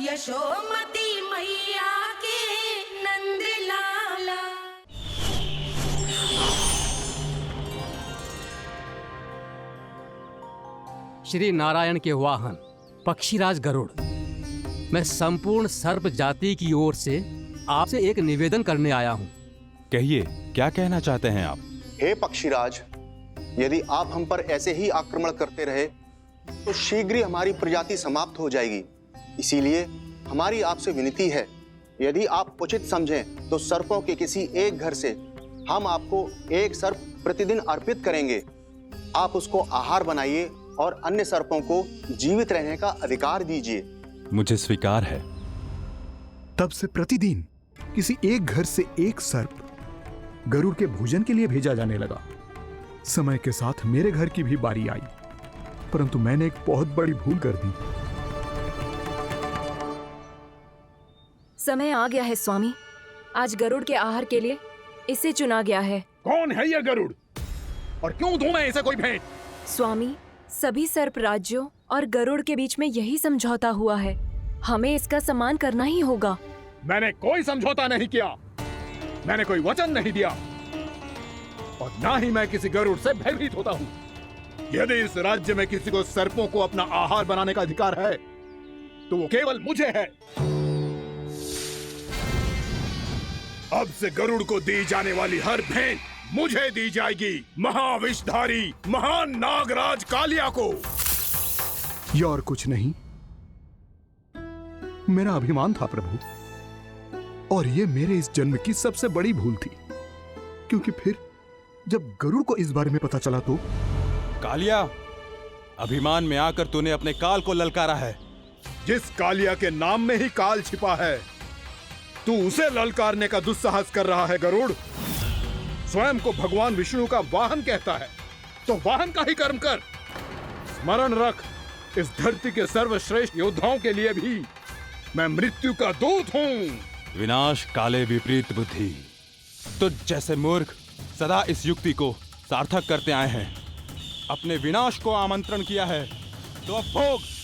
यशोमती मैया के नंद लाला। श्री नारायण के वाहन पक्षीराज गरुड़, मैं संपूर्ण सर्प जाति की ओर से आपसे एक निवेदन करने आया हूँ। कहिए, क्या कहना चाहते हैं आप? हे पक्षीराज, यदि आप हम पर ऐसे ही आक्रमण करते रहे तो शीघ्र ही हमारी प्रजाति समाप्त हो जाएगी। इसीलिए हमारी आपसे विनती है, यदि आप उचित समझें तो सर्पों के किसी एक घर से हम आपको एक सर्प प्रतिदिन अर्पित करेंगे। आप उसको आहार बनाइए और अन्य सर्पों को जीवित रहने का अधिकार दीजिए। मुझे स्वीकार है। तब से प्रतिदिन किसी एक घर से एक सर्प गरुड़ के भोजन के लिए भेजा जाने लगा। समय के साथ मेरे घर की भी बारी आई, परंतु मैंने एक बहुत बड़ी भूल कर दी। समय आ गया है स्वामी, आज गरुड़ के आहार के लिए इसे चुना गया है। कौन है यह गरुड़ और क्यों दूं मैं इसे कोई भेंट? स्वामी, सभी सर्प राज्यों और गरुड़ के बीच में यही समझौता हुआ है, हमें इसका सम्मान करना ही होगा। मैंने कोई समझौता नहीं किया, मैंने कोई वचन नहीं दिया और ना ही मैं किसी गरुड़ से भयभीत होता हूँ। यदि इस राज्य में किसी को सर्पों को अपना आहार बनाने का अधिकार है तो वो केवल मुझे है। अब से गरुड़ को दी जाने वाली हर भेंट मुझे दी जाएगी, महाविषधारी महान नागराज कालिया को। यह और कुछ नहीं, मेरा अभिमान था प्रभु, और यह मेरे इस जन्म की सबसे बड़ी भूल थी। क्योंकि फिर जब गरुड़ को इस बारे में पता चला तो कालिया, अभिमान में आकर तूने अपने काल को ललकारा है। जिस कालिया के नाम में ही काल छिपा है, तू उसे ललकारने का दुस्साहस कर रहा है गरुड़। स्वयं को भगवान विष्णु का वाहन कहता है तो वाहन का ही कर्म कर। स्मरण रख, इस धरती के सर्वश्रेष्ठ योद्धाओं के लिए भी मैं मृत्यु का दूत हूँ। विनाश काले विपरीत बुद्धि। तुझ जैसे मूर्ख सदा इस युक्ति को सार्थक करते आए हैं। अपने विनाश को आमंत्रण किया है तो अब भोग।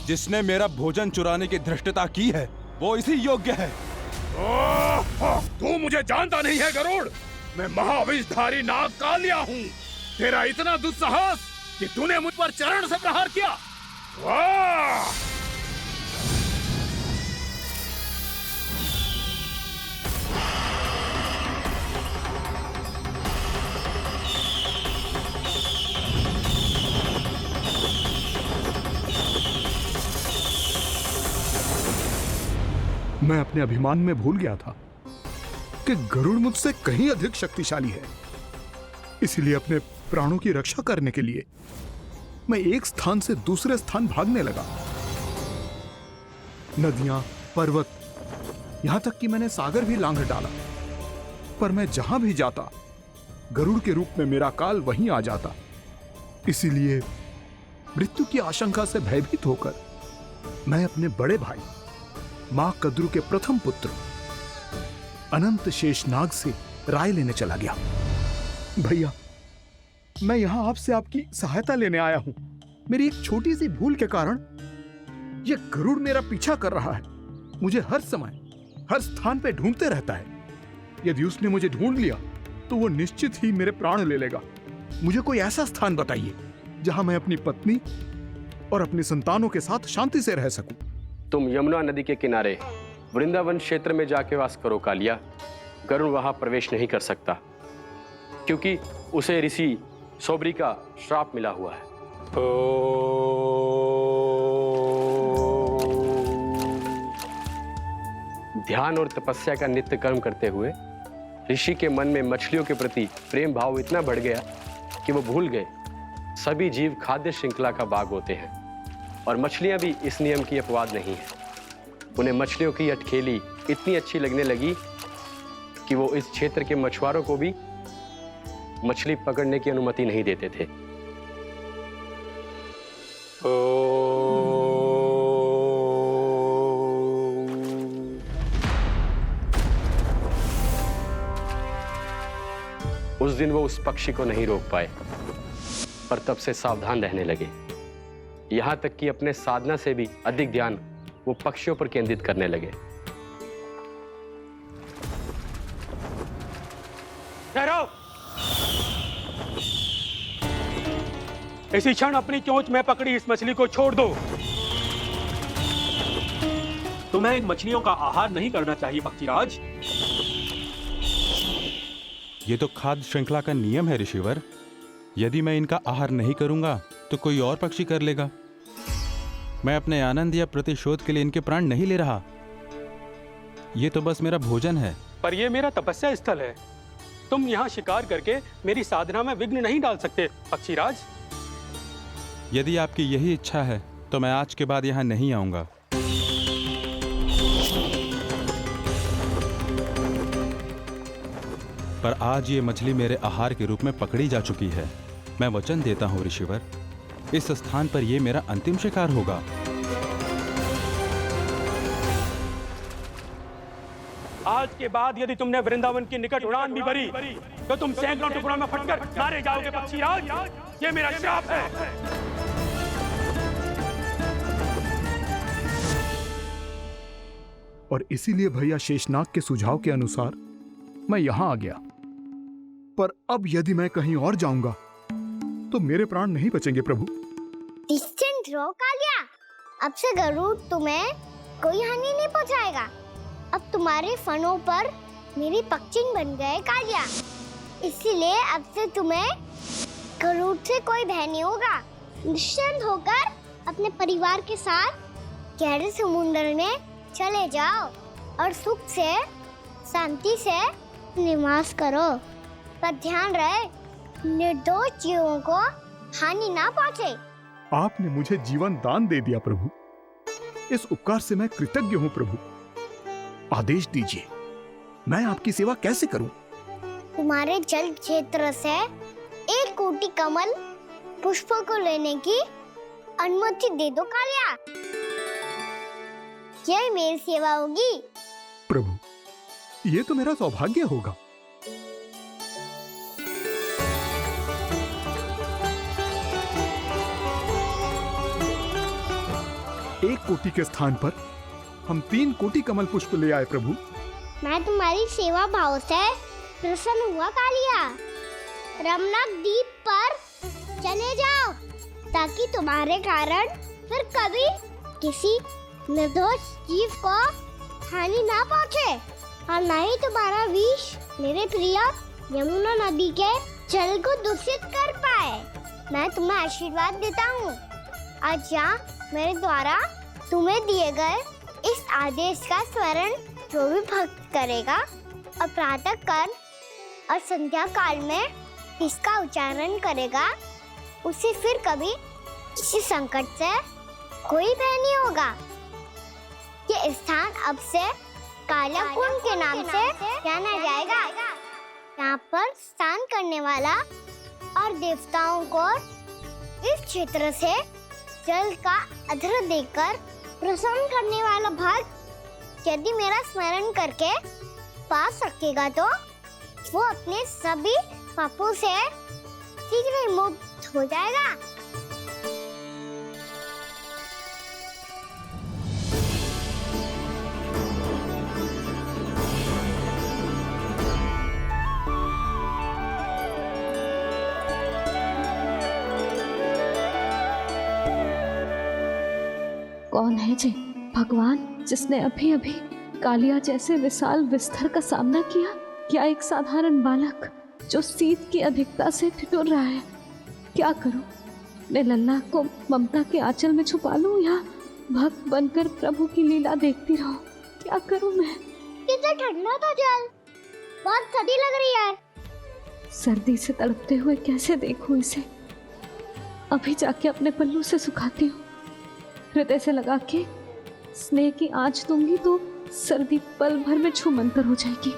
जिसने मेरा भोजन चुराने की धृष्टता की है वो इसी योग्य है। तू मुझे जानता नहीं है गरुड़, मैं महाविषधारी नाग कालिया हूँ। तेरा इतना दुस्साहस कि तूने मुझ पर चरण से प्रहार किया। वाह! मैं अपने अभिमान में भूल गया था कि गरुड़ मुझसे कहीं अधिक शक्तिशाली है। इसलिए अपने प्राणों की रक्षा करने के लिए मैं एक स्थान से दूसरे स्थान भागने लगा। नदियां, पर्वत, यहां तक कि मैंने सागर भी लांघ डाला, पर मैं जहां भी जाता गरुड़ के रूप में मेरा काल वहीं आ जाता। इसीलिए मृत्यु की आशंका से भयभीत होकर मैं अपने बड़े भाई मां कद्रू के प्रथम पुत्र अनंत शेषनाग से राय लेने चला गया। भैया, मैं यहां आपसे आपकी सहायता लेने आया हूं। मेरी एक छोटी सी भूल के कारण यह गरुड़ मेरा पीछा कर रहा है। मुझे हर समय हर स्थान पे ढूंढते रहता है। यदि उसने मुझे ढूंढ लिया तो वो निश्चित ही मेरे प्राण ले लेगा। मुझे कोई ऐसा स्थान बताइए जहां मैं अपनी पत्नी और अपनी संतानों के साथ शांति से रह सकूं। तुम यमुना नदी के किनारे वृंदावन क्षेत्र में जाके वास करो कालिया। गरुड़ वहां प्रवेश नहीं कर सकता क्योंकि उसे ऋषि सोबरी का श्राप मिला हुआ है। ध्यान और तपस्या का नित्य कर्म करते हुए ऋषि के मन में मछलियों के प्रति प्रेम भाव इतना बढ़ गया कि वो भूल गए सभी जीव खाद्य श्रृंखला का भाग होते हैं। और मछलियां भी इस नियम की अपवाद नहीं है। उन्हें मछलियों की अटखेली इतनी अच्छी लगने लगी कि वो इस क्षेत्र के मछुआरों को भी मछली पकड़ने की अनुमति नहीं देते थे। उस दिन वो उस पक्षी को नहीं रोक पाए, पर तब से सावधान रहने लगे। यहां तक कि अपने साधना से भी अधिक ध्यान वो पक्षियों पर केंद्रित करने लगे। ठहरो! इसी क्षण अपनी चोंच में पकड़ी इस मछली को छोड़ दो। तुम्हें इन मछलियों का आहार नहीं करना चाहिए पक्षीराज। ये तो खाद्य श्रृंखला का नियम है ऋषिवर। यदि मैं इनका आहार नहीं करूंगा तो कोई और पक्षी कर लेगा। मैं अपने आनंद या प्रतिशोध के लिए इनके प्राण नहीं ले रहा। ये तो बस मेरा भोजन है। पर यह मेरा तपस्या स्थल है। तुम यहाँ शिकार करके मेरी साधना में विघ्न नहीं डाल सकते पक्षीराज। यदि आपकी यही इच्छा है तो मैं आज के बाद यहाँ नहीं आऊंगा। पर आज ये मछली मेरे आहार के रूप में पकड़ी जा चुकी है। मैं वचन देता हूँ ऋषिवर, इस स्थान पर यह मेरा अंतिम शिकार होगा। आज के बाद यदि तुमने वृंदावन की निकट उड़ान भी भरी तो तुम सैकड़ों टुकड़ों में फटकर मारे जाओगे पक्षीराज। ये मेरा श्राप है। और इसीलिए भैया शेषनाग के सुझाव के अनुसार मैं यहां आ गया। पर अब यदि मैं कहीं और जाऊंगा तो मेरे प्राण नहीं बचेंगे प्रभु। निश्चिंत रहो कालिया, अब से गरुड़ तुम्हें कोई हानि नहीं पहुंचाएगा। अब तुम्हारे फनों पर मेरी पक्षिंग बन गए कालिया, इसीलिए अब से तुम्हें गरुड़ से कोई भय नहीं होगा। निश्चिंत होकर अपने परिवार के साथ गहरे समुद्र में चले जाओ और सुख से शांति से निवास करो। पर ध्यान रहे निर्दोष जीवों को हानि ना पहुंचे। आपने मुझे जीवन दान दे दिया प्रभु, इस उपकार से मैं कृतज्ञ हूँ प्रभु। आदेश दीजिए, मैं आपकी सेवा कैसे करूं? तुम्हारे जल क्षेत्र से 1 कोटि कमल पुष्पों को लेने की अनुमति दे दो कालिया। यह मेरी सेवा होगी प्रभु। ये तो मेरा सौभाग्य होगा। एक कोटि के स्थान पर हम 3 कोटि कमल पुष्प ले आए प्रभु। मैं तुम्हारी सेवा भाव से प्रसन्न हुआ कालिया। रमणक द्वीप पर चले जाओ ताकि तुम्हारे कारण फिर कभी किसी निर्दोष जीव को हानि ना पहुंचे और न ही तुम्हारा विष मेरे प्रिय यमुना नदी के जल को दूषित कर पाए। मैं तुम्हें आशीर्वाद देता हूँ। आज यहाँ मेरे द्वारा तुम्हें दिए गए इस आदेश का स्मरण जो भी भक्त करेगा और प्रातः काल और संध्या काल में इसका उच्चारण करेगा, उसे फिर कभी किसी संकट से कोई भय नहीं होगा। ये स्थान अब से काला कुंड के नाम से जाना जाएगा। यहाँ पर स्नान करने वाला और देवताओं को इस क्षेत्र से जल का अर्घ्य देकर प्रसन्न करने वाला भक्त यदि मेरा स्मरण करके पास रखेगा तो वो अपने सभी पापों से शीघ्र ही मुक्त हो जाएगा। कौन है जी भगवान जिसने अभी अभी कालिया जैसे विशाल विस्तर का सामना किया? क्या एक साधारण बालक जो शीत की अधिकता से ठिठुर रहा है? क्या करूं? मैं लल्ला को ममता के आंचल में छुपा लूं या भक्त बनकर प्रभु की लीला देखती रहूं? क्या करूं मैं? कितना ठंडा था जल, बहुत सर्दी लग रही है। सर्दी से तड़पते हुए कैसे देखूं इसे? अभी जाके अपने पल्लू से सुखाती हूँ। हृदय से लगा के स्नेह की आंच दूंगी तो सर्दी पल भर में छूमंतर हो जाएगी।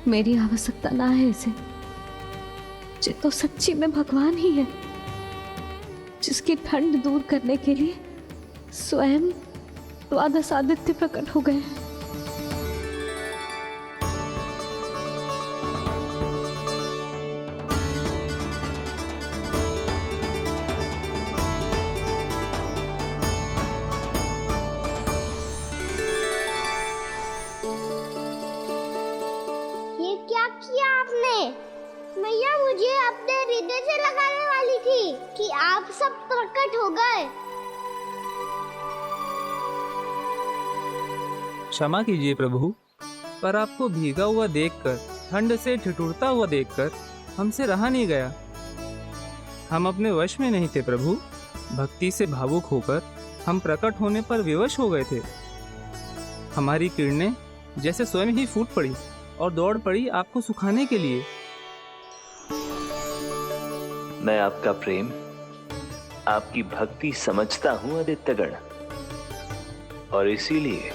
मेरी आवश्यकता ना है इसे, ये तो सच्ची में भगवान ही है, जिसकी ठंड दूर करने के लिए स्वयं द्वादश आदित्य प्रकट हो गए। क्या किया आपने? मैया मुझे अपने हृदय से लगाने वाली थी कि आप सब प्रकट हो गए। क्षमा कीजिए प्रभु, पर आपको भीगा हुआ देखकर, ठंड से ठिठुरता हुआ देखकर हमसे रहा नहीं गया। हम अपने वश में नहीं थे प्रभु। भक्ति से भावुक होकर हम प्रकट होने पर विवश हो गए थे। हमारी किरणें जैसे स्वयं ही फूट पड़ी और दौड़ पड़ी आपको सुखाने के लिए। मैं आपका प्रेम, आपकी भक्ति समझता हूं आदित्यगण, और इसीलिए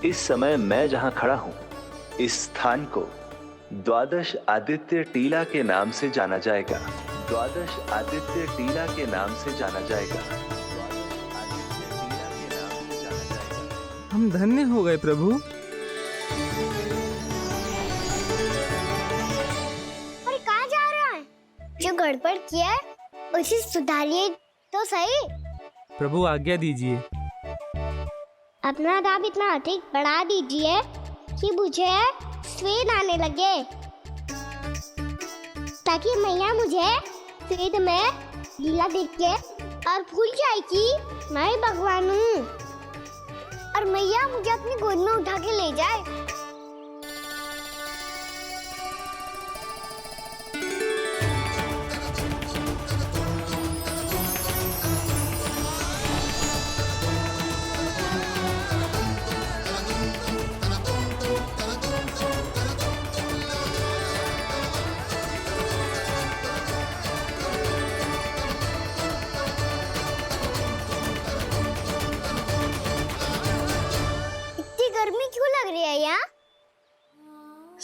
इस समय मैं जहां खड़ा हूं, इस स्थान को द्वादश आदित्य टीला के नाम से जाना जाएगा। द्वादश आदित्य टीला के नाम से जाना जाएगा। द्वादश आदित्य टीला के नाम से जाना जाएगा। हम धन्य हो गए प्रभु। जो गड़बड़ किया है उसे सुधारिए तो सही। प्रभु आज्ञा दीजिए। अपना दाम इतना अधिक बढ़ा दीजिए कि मुझे स्वेद आने लगे, ताकि मैया मुझे स्वेद में लीला देख के और भूल जाए कि मैं भगवान हूँ, और मैया मुझे अपनी गोद में उठा के ले जाए।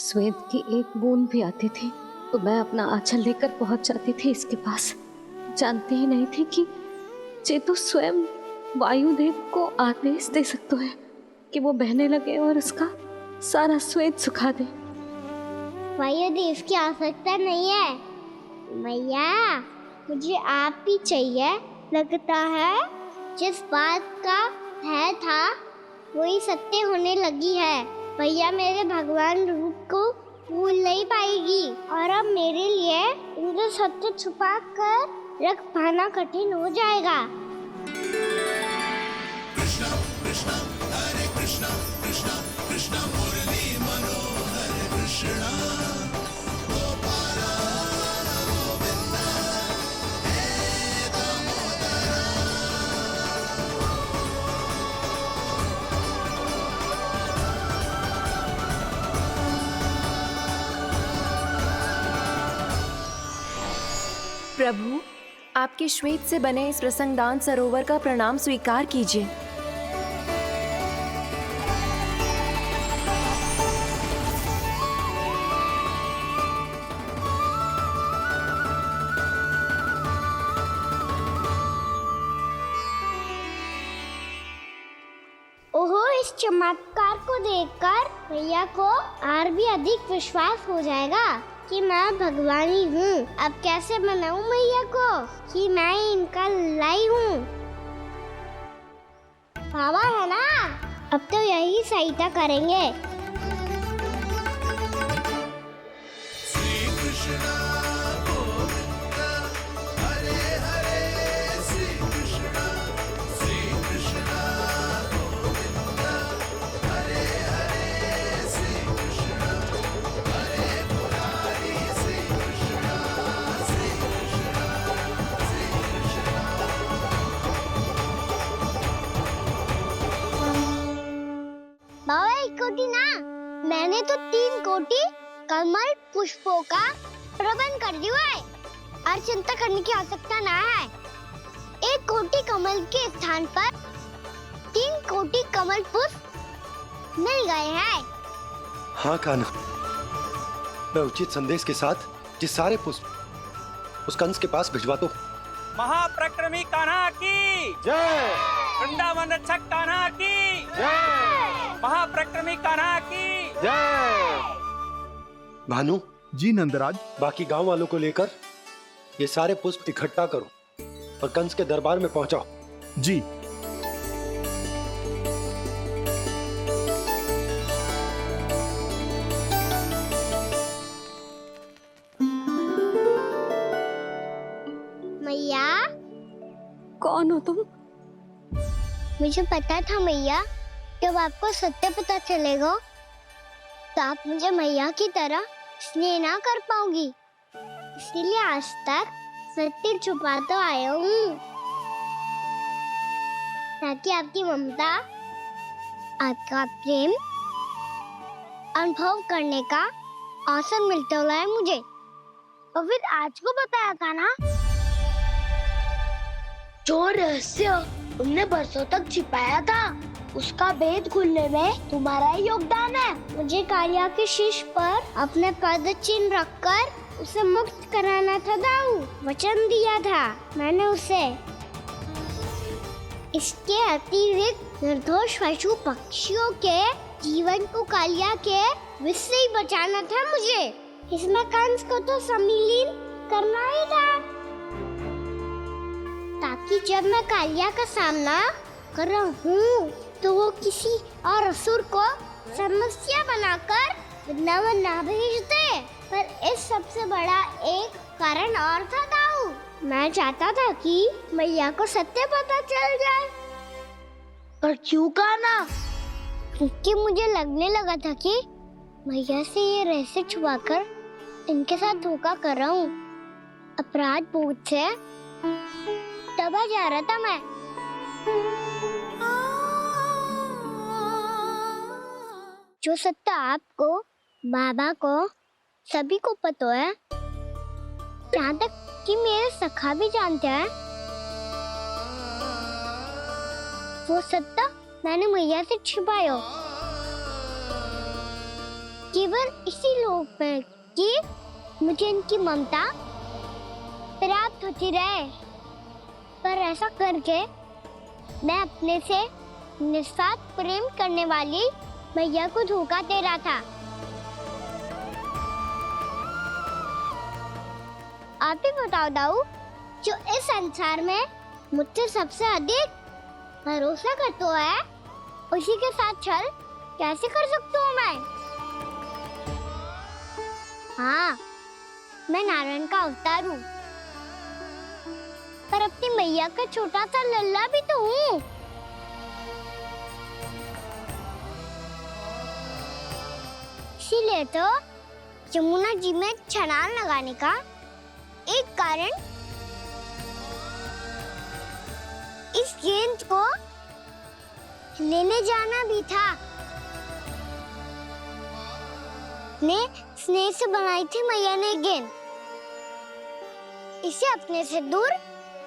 श्वेत की एक बूंद भी आती थी तो मैं अपना आंचल लेकर पहुंच जाती थी इसके पास। जानती ही नहीं थी कि चेतु स्वयं वायुदेव को आदेश दे सकता है कि वो बहने लगे और उसका सारा श्वेत सुखा दे। वायुदेव की आवश्यकता नहीं है मैया, मुझे आप ही चाहिए। लगता है जिस बात का भय था वही सत्य होने लगी है। भैया मेरे भगवान रूप को भूल नहीं पाएगी, और अब मेरे लिए इनको सत्य छुपा कर रख पाना कठिन हो जाएगा। कृष्णा कृष्णा हरे कृष्णा कृष्णा कृष्णा मुरली मनोहर कृष्णा प्रभु, आपके श्वेत से बने इस प्रसंगदान सरोवर का प्रणाम स्वीकार कीजिए। ओहो, इस चमत्कार को देखकर भैया को और भी अधिक विश्वास हो जाएगा कि मैं भगवान ही हूँ। अब कैसे मनाऊं मैया को कि मैं इनका लाई हूँ। बाबा है ना, अब तो यही सहायता करेंगे। श्री कृष्ण गोविंद हरे कोटि कमल पुष्पों का प्रबंध कर दिया है और चिंता करने की आवश्यकता ना है। 1 कोटि कमल के स्थान पर 3 कोटि कमल पुष्प मिल गए हैं। हाँ कान्हा, मैं उचित संदेश के साथ ये सारे पुष्प उस कंस के पास भिजवा दो। महाप्रक्रमी कान्हा की जय। वृंदावन रक्षक कान्हा की जय। महाप्रक्रमी कान्हा की जय। भानु जी नंदराज, बाकी गांव वालों को लेकर ये सारे पुष्प इकट्ठा करो और कंस के दरबार में पहुंचाओ। जी। मैया, कौन हो तुम? मुझे पता था मैया, जब आपको सत्य पता चलेगा तो आप मुझे मैया की तरह स्नेह ना कर पाओगी, इसलिए आज तक सत्य छुपाते आया हूँ ताकि आपकी ममता, आपका प्रेम अनुभव करने का अवसर मिलता हुआ मुझे। और फिर आज को बताया था ना, जो रहस्य तुमने बरसों तक छिपाया था उसका भेद खुलने में तुम्हारा ही योगदान है। मुझे कालिया के शीश पर अपने पद चिन्ह रखकर उसे मुक्त कराना था दाऊ, वचन दिया था मैंने उसे। इसके अतिरिक्त निर्दोष पशु पक्षियों के जीवन को कालिया के विष से ही बचाना था मुझे। इसमें कंस को तो सम्मिलित करना ही था, ताकि जब मैं कालिया का सामना कर रहा हूँ तो वो किसी और असुर को समस्या बनाकर वृंदावन ना भेज दे। पर इस सबसे बड़ा एक कारण और था दाऊ, मैं चाहता था कि मैया को सत्य पता चल जाए। पर क्यों कहा ना? क्योंकि मुझे लगने लगा था कि मैया से ये रहस्य छुपाकर इनके साथ धोखा कर रहा हूँ। अपराध बोध से दबा जा रहा था मैं। जो सत्य आपको, बाबा को, सभी को पता है, यहाँ तक कि मेरे सखा भी जानते हैं, वो सत्य मैंने मैया से छिपाया केवल इसी लोक में कि मुझे इनकी ममता प्राप्त होती रहे। पर ऐसा करके मैं अपने से निस्वार्थ प्रेम करने वाली मैया को धोखा दे रहा था। आप ही बताओ दाऊ, जो इस संसार में मुझसे सबसे अधिक भरोसा करता है, उसी के साथ छल कैसे कर सकता हूँ मैं? हाँ, मैं नारायण का अवतार हूँ, पर अपनी मैया का छोटा सा लल्ला भी तो हूँ। इसीलिए तो यमुना जी में छलांग लगाने का एक कारण इस गेंद को लेने जाना भी था। ने स्नेह से बनाई थी मैया ने गेंद, इसे अपने से दूर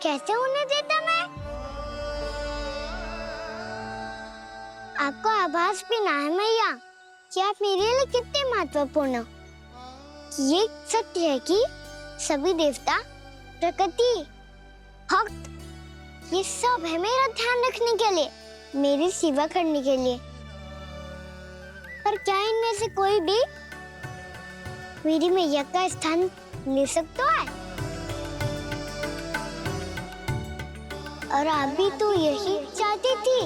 कैसे होने देता मैं? आपको आभास भी ना है मैया कि आप मेरे लिए कितने महत्वपूर्ण हो। ये सत्य है कि सभी देवता, प्रकृति, भक्त, ये सब है मेरा ध्यान रखने के लिए, मेरी सेवा करने के लिए। पर क्या इनमें से कोई भी मेरी मैया का स्थान ले सकता है? और आप भी तो यही चाहती थी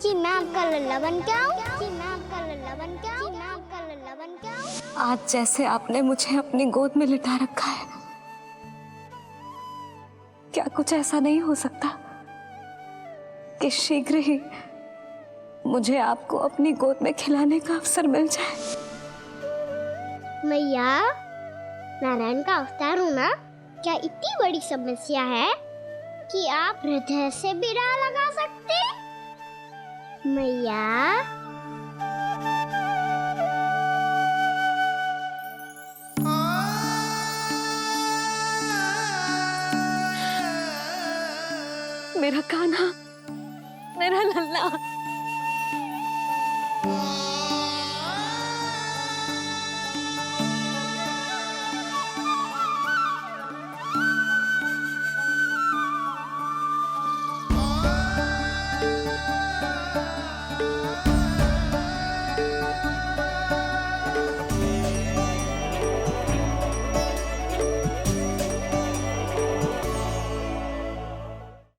कि मैं आपका लल्ला बन के आऊं, कि मैं आपका लल्ला बन के आऊं, कि मैं आपका लल्ला बन के आऊं। आज जैसे आपने मुझे अपनी गोद में लिटा रखा है, क्या कुछ ऐसा नहीं हो सकता कि शीघ्र ही मुझे आपको अपनी गोद में खिलाने का अवसर मिल जाए? मैया, नारायण का अवतार हूँ ना, क्या इतनी बड़ी समस्या है कि आप हृदय से भी ना लगा सकते? मैया, मेरा कान्हा, मेरा लल्ला।